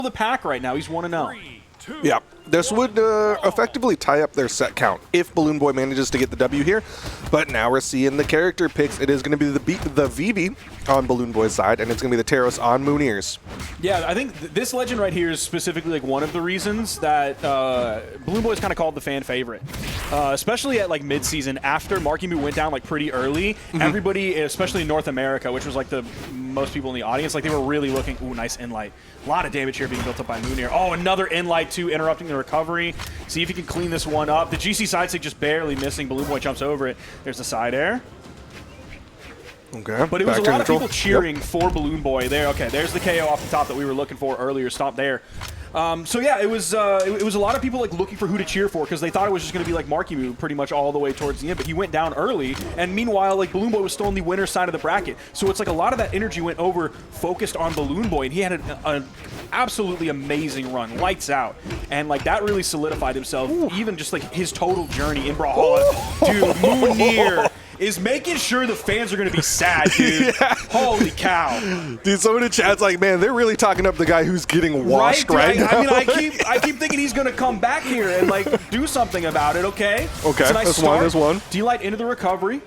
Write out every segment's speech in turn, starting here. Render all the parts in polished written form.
the pack right now. He's 1-0. Yeah, this would effectively tie up their set count if BalloonBoy manages to get the W here. But now we're seeing the character picks. It is going to be the VB on BalloonBoy's side, and it's going to be the Teros on Mounir's. Yeah, I think this legend right here is specifically like one of the reasons that BalloonBoy is kind of called the fan favorite, especially at like mid-season after Marky Moo went down like pretty early. Everybody, especially in North America, which was like the most people in the audience, like they were really looking. Ooh, nice in-light. A lot of damage here being built up by Mounir. Oh, another in-light too, interrupting the recovery. See if he can clean this one up. The GC side stick just barely missing. BalloonBoy jumps over it. There's the side air. Okay. But it was a lot of people cheering for BalloonBoy there. Okay, there's the KO off the top that we were looking for earlier. Stop there. So yeah, it was a lot of people like looking for who to cheer for because they thought it was just going to be like Marky Moo pretty much all the way towards the end. But he went down early, and meanwhile, like BalloonBoy was still on the winner's side of the bracket. So it's like a lot of that energy went over focused on BalloonBoy, and he had an absolutely amazing run, lights out, and like that really solidified himself. Even just like his total journey in Brawlhalla, dude. Mounir is making sure the fans are going to be sad, dude. Yeah. Holy cow. Dude, someone in chat's like, man, they're really talking up the guy who's getting washed right now. I mean, I keep thinking he's going to come back here and, like, do something about it, okay? Okay, it's a nice that's start. one, that's one. D-Light into the recovery.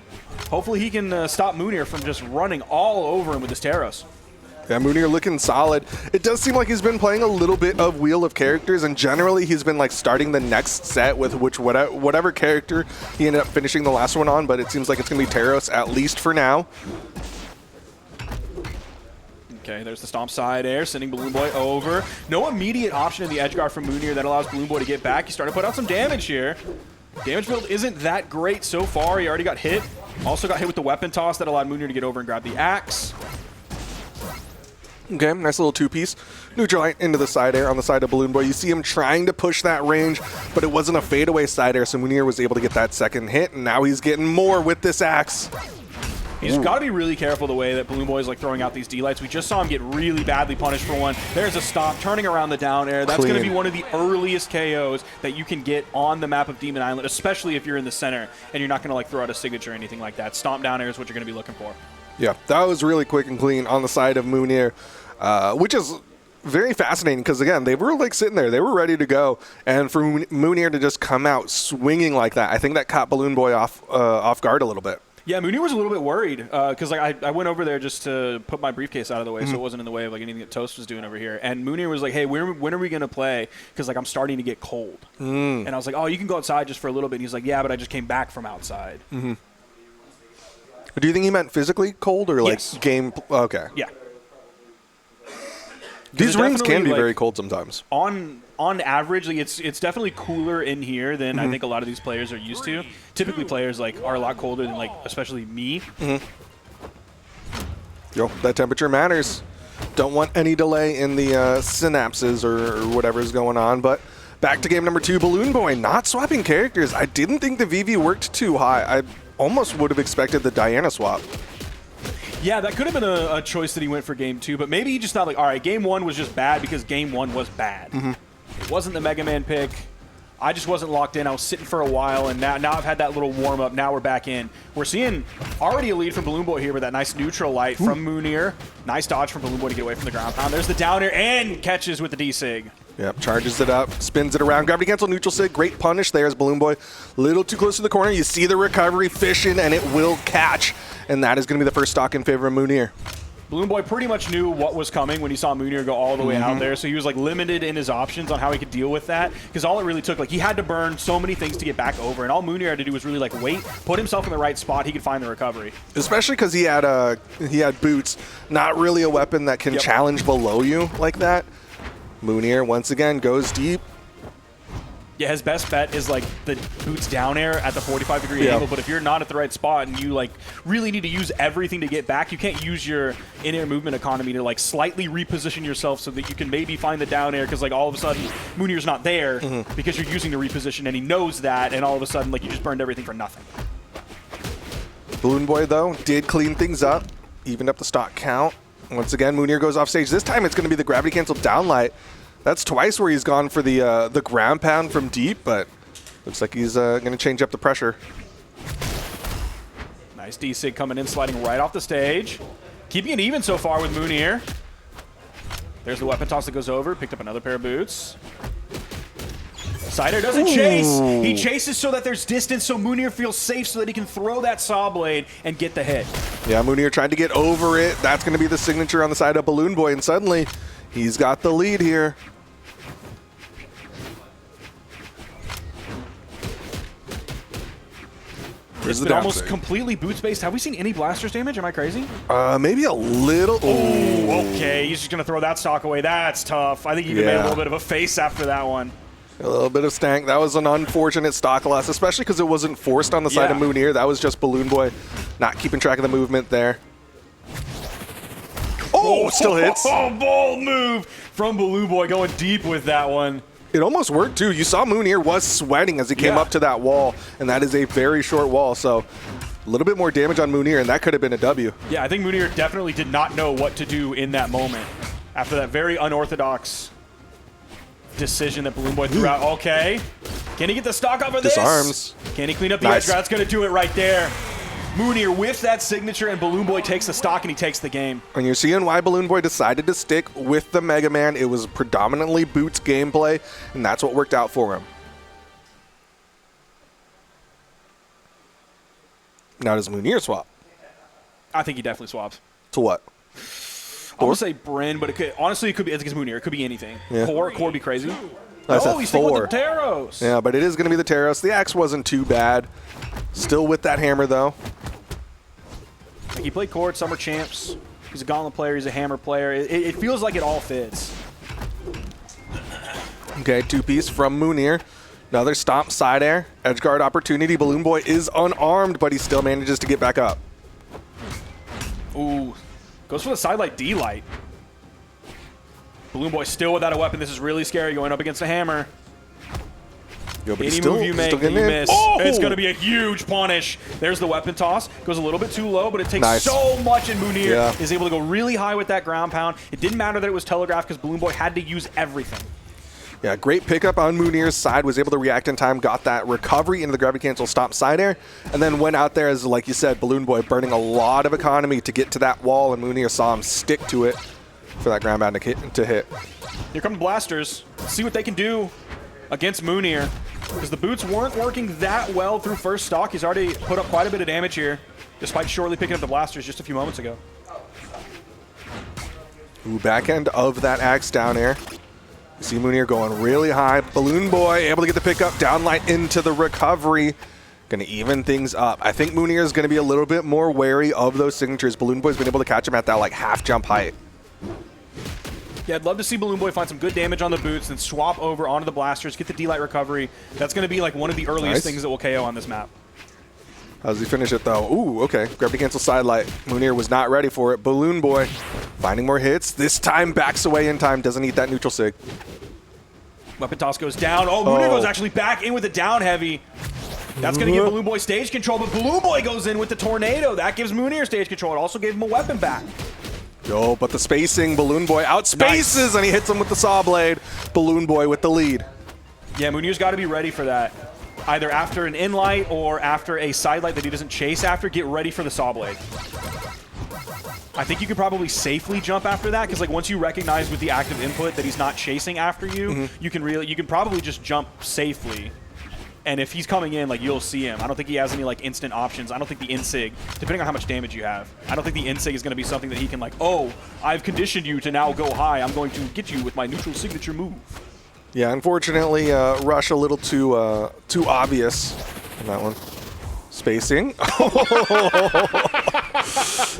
Hopefully he can stop Mounir from just running all over him with his Teros. Yeah, Mounir looking solid. It does seem like he's been playing a little bit of Wheel of Characters, and generally he's been like starting the next set with whatever character he ended up finishing the last one on, but it seems like it's going to be Teros, at least for now. Okay, there's the stomp side air, sending BalloonBoy over. No immediate option in the edge guard from Mounir that allows BalloonBoy to get back. He's starting to put out some damage here. Damage build isn't that great so far. He already got hit. Also got hit with the weapon toss that allowed Mounir to get over and grab the axe. Okay, nice little two-piece. Neutralite into the side air on the side of BalloonBoy. You see him trying to push that range, but it wasn't a fadeaway side air, so Mounir was able to get that second hit, and now he's getting more with this axe. He's got to be really careful the way that BalloonBoy is like throwing out these D-lights. We just saw him get really badly punished for one. There's a stomp, turning around the down air. That's going to be one of the earliest KOs that you can get on the map of Demon Island, especially if you're in the center and you're not going to like throw out a signature or anything like that. Stomp down air is what you're going to be looking for. Yeah, that was really quick and clean on the side of Mounir, which is very fascinating because, again, they were like sitting there. They were ready to go. And for Mounir to just come out swinging like that, I think that caught BalloonBoy off guard a little bit. Yeah, Mounir was a little bit worried because like I went over there just to put my briefcase out of the way so it wasn't in the way of like anything that Toast was doing over here. And Mounir was like, hey, when are we going to play? Because like I'm starting to get cold. And I was like, oh, you can go outside just for a little bit. And he's like, yeah, but I just came back from outside. Do you think he meant physically cold or like game? Okay. Yeah. These rings can be very cold sometimes. On average, like, it's definitely cooler in here than I think a lot of these players are used to. Typically, players like are a lot colder than like especially me. Yo, that temperature matters. Don't want any delay in the synapses or whatever's going on. But back to game number 2, BalloonBoy not swapping characters. I didn't think the VV worked too high. I almost would have expected the Diana swap. Yeah, that could have been a choice that he went for game 2, but maybe he just thought like, all right, game 1 was just bad because game 1 was bad. It wasn't the Mega Man pick. I just wasn't locked in. I was sitting for a while, and now I've had that little warm-up. Now we're back in. We're seeing already a lead from BalloonBoy here with that nice neutral light from Mounir. Nice dodge from BalloonBoy to get away from the ground pound. There's the down air and catches with the D-Sig. Yep, charges it up, spins it around. Gravity cancel, neutral sig. Great punish there as BalloonBoy. Little too close to the corner. You see the recovery fishing, and it will catch. And that is going to be the first stock in favor of Mounir. BalloonBoy pretty much knew what was coming when he saw Mounir go all the way out there, so he was like limited in his options on how he could deal with that, because all it really took, like he had to burn so many things to get back over, and all Mounir had to do was really like wait, put himself in the right spot, he could find the recovery. Especially because he had boots, not really a weapon that can challenge below you like that. Mounir once again goes deep. Yeah, his best bet is like the boots down air at the 45-degree angle, but if you're not at the right spot and you like really need to use everything to get back, you can't use your in-air movement economy to like slightly reposition yourself so that you can maybe find the down air, because like all of a sudden Mounir's not there because you're using the reposition and he knows that, and all of a sudden like you just burned everything for nothing. BalloonBoy though did clean things up, evened up the stock count. Once again, Mounir goes off stage. This time it's going to be the gravity cancel downlight. That's twice where he's gone for the ground pound from deep, but looks like he's going to change up the pressure. Nice D-Sig coming in, sliding right off the stage. Keeping it even so far with Mounir. There's the weapon toss that goes over. Picked up another pair of boots. Sider doesn't chase. He chases so that there's distance, so Mounir feels safe so that he can throw that saw blade and get the hit. Yeah, Mounir tried to get over it. That's going to be the signature on the side of BalloonBoy, and suddenly he's got the lead here. It's been almost completely boots-based. Have we seen any blasters damage? Am I crazy? Maybe a little. Oh, okay. He's just going to throw that stock away. That's tough. I think he even made a little bit of a face after that one. A little bit of stank. That was an unfortunate stock loss, especially because it wasn't forced on the side of Mounir. That was just BalloonBoy not keeping track of the movement there. Oh, still hits. Oh, bold move from BalloonBoy going deep with that one. It almost worked, too. You saw Mounir was sweating as he came up to that wall, and that is a very short wall, so a little bit more damage on Mounir, and that could have been a W. Yeah, I think Mounir definitely did not know what to do in that moment after that very unorthodox decision that BalloonBoy threw out. Okay. Can he get the stock off of this? Disarms. Can he clean up the edge guard? That's going to do it right there. Mounir whiffs that signature, and BalloonBoy takes the stock, and he takes the game. And you're seeing why BalloonBoy decided to stick with the Mega Man. It was predominantly Boots gameplay, and that's what worked out for him. Now does Mounir swap? I think he definitely swaps. To what? I'm going to say Bryn, but it could, honestly, it could be against Mounir. It could be anything. Yeah. Core would be crazy. Oh, he's sticking with the Taros. Yeah, but it is going to be the Taros. The axe wasn't too bad. Still with that hammer, though. He played core at Summer Champs. He's a gauntlet player. He's a hammer player. It feels like it all fits. Okay, two-piece from Mounir. Another stomp side air. Edge guard opportunity. BalloonBoy is unarmed, but he still manages to get back up. Ooh. Goes for the sidelight D-light. BalloonBoy still without a weapon. This is really scary going up against a hammer. Yo, but Any still, move you make, you miss. Oh! It's going to be a huge punish. There's the weapon toss. Goes a little bit too low, but it takes so much, and Mounir is able to go really high with that ground pound. It didn't matter that it was telegraphed because BalloonBoy had to use everything. Yeah, great pickup on Mounir's side. Was able to react in time, got that recovery into the gravity cancel stop side air, and then went out there as, like you said, BalloonBoy burning a lot of economy to get to that wall, and Mounir saw him stick to it for that ground pound to hit. Here come the blasters. Let's see what they can do against Mounir, because the boots weren't working that well through first stock. He's already put up quite a bit of damage here, despite shortly picking up the blasters just a few moments ago. Ooh, back end of that axe down air. You see Mounir going really high. BalloonBoy able to get the pickup, downlight into the recovery. Going to even things up. I think Mounir is going to be a little bit more wary of those signatures. BalloonBoy's been able to catch him at that like half jump height. Yeah, I'd love to see BalloonBoy find some good damage on the boots and swap over onto the blasters, get the D-Light recovery. That's going to be like one of the earliest things that will KO on this map. How does he finish it, though? Ooh, okay. Gravity cancel sidelight. Mounir was not ready for it. BalloonBoy finding more hits. This time backs away in time. Doesn't eat that neutral sig. Weapon toss goes down. Oh, Mounir goes actually back in with a down heavy. That's going to give BalloonBoy stage control, but BalloonBoy goes in with the tornado. That gives Mounir stage control. It also gave him a weapon back. Yo, but the spacing, BalloonBoy outspaces, and he hits him with the saw blade. BalloonBoy with the lead. Yeah, Mounir's got to be ready for that. Either after an in-light or after a side-light that he doesn't chase after, get ready for the saw blade. I think you could probably safely jump after that, because like once you recognize with the active input that he's not chasing after you, you can probably just jump safely. And if he's coming in, like, you'll see him. I don't think he has any, like, instant options. I don't think the Insig, depending on how much damage you have, I don't think the Insig is going to be something that he can, like, oh, I've conditioned you to now go high. I'm going to get you with my neutral signature move. Yeah, unfortunately, Rush a little too obvious in that one. Spacing.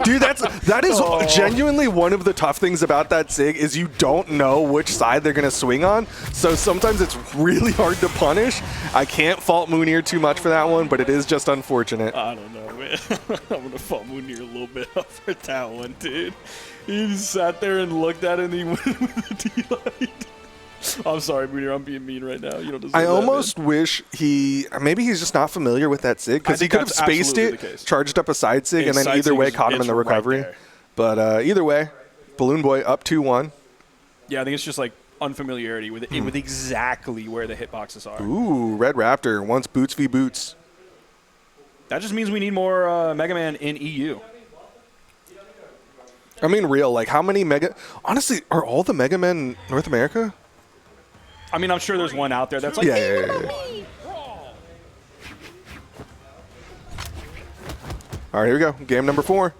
Dude, that is genuinely one of the tough things about that SIG is you don't know which side they're going to swing on. So sometimes it's really hard to punish. I can't fault Mounir too much for that one, but it is just unfortunate. I don't know, man. I'm going to fault Mounir a little bit for that one, dude. He just sat there and looked at it and he went with the D-light. I'm sorry, Mounir. I'm being mean right now. You don't deserve I that, almost man. wish maybe he's just not familiar with that SIG, because he could have spaced it, charged up a side SIG, and then either way caught him in the recovery. Right, but either way, BalloonBoy up 2-1. Yeah, I think it's just like unfamiliarity with with exactly where the hitboxes are. Ooh, Red Raptor wants boots v boots. That just means we need more Mega Man in EU. I mean, real, like how many Mega... Honestly, are all the Mega Men North America? I mean, I'm sure there's one out there that's like, Yeah. All right, here we go. Game number 4.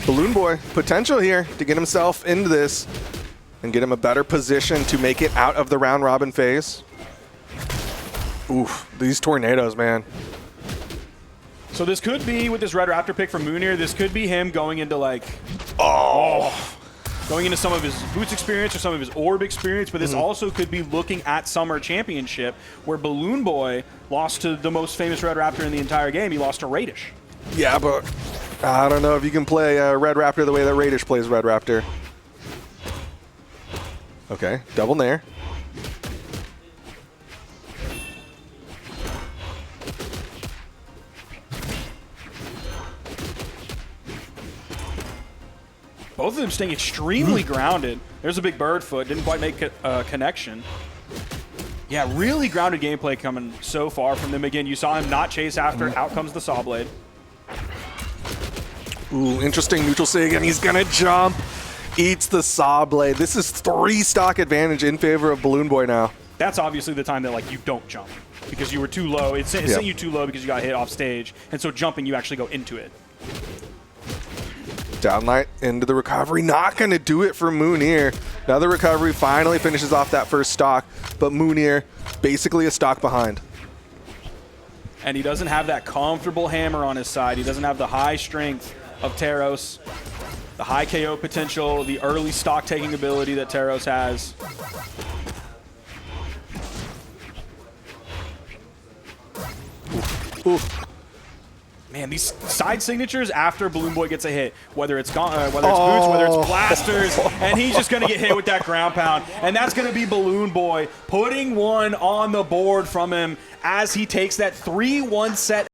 BalloonBoy, potential here to get himself into this and get him a better position to make it out of the round robin phase. Oof, these tornadoes, man. So this could be, with this Red Raptor pick from Mounir, this could be him going into like, going into some of his Boots experience or some of his Orb experience, but this also could be looking at Summer Championship, where BalloonBoy lost to the most famous Red Raptor in the entire game. He lost to Radish. Yeah, but I don't know if you can play Red Raptor the way that Radish plays Red Raptor. Okay, double nair. Both of them staying extremely grounded. There's a big bird foot. Didn't quite make a connection. Yeah, really grounded gameplay coming so far from them. Again, you saw him not chase after. Out comes the Saw Blade. Ooh, interesting neutral sig again. He's going to jump. Eats the Saw Blade. This is 3 stock advantage in favor of BalloonBoy now. That's obviously the time that like you don't jump because you were too low. It sent you too low because you got hit off stage. And so jumping, you actually go into it. Downlight into the recovery. Not going to do it for Mounir. Now the recovery finally finishes off that first stock, but Mounir basically a stock behind. And he doesn't have that comfortable hammer on his side. He doesn't have the high strength of Teros, the high KO potential, the early stock taking ability that Teros has. Oof. Man, these side signatures after BalloonBoy gets a hit, whether it's Boots, whether it's Blasters, and he's just going to get hit with that ground pound. And that's going to be BalloonBoy putting one on the board from him as he takes that 3-1 set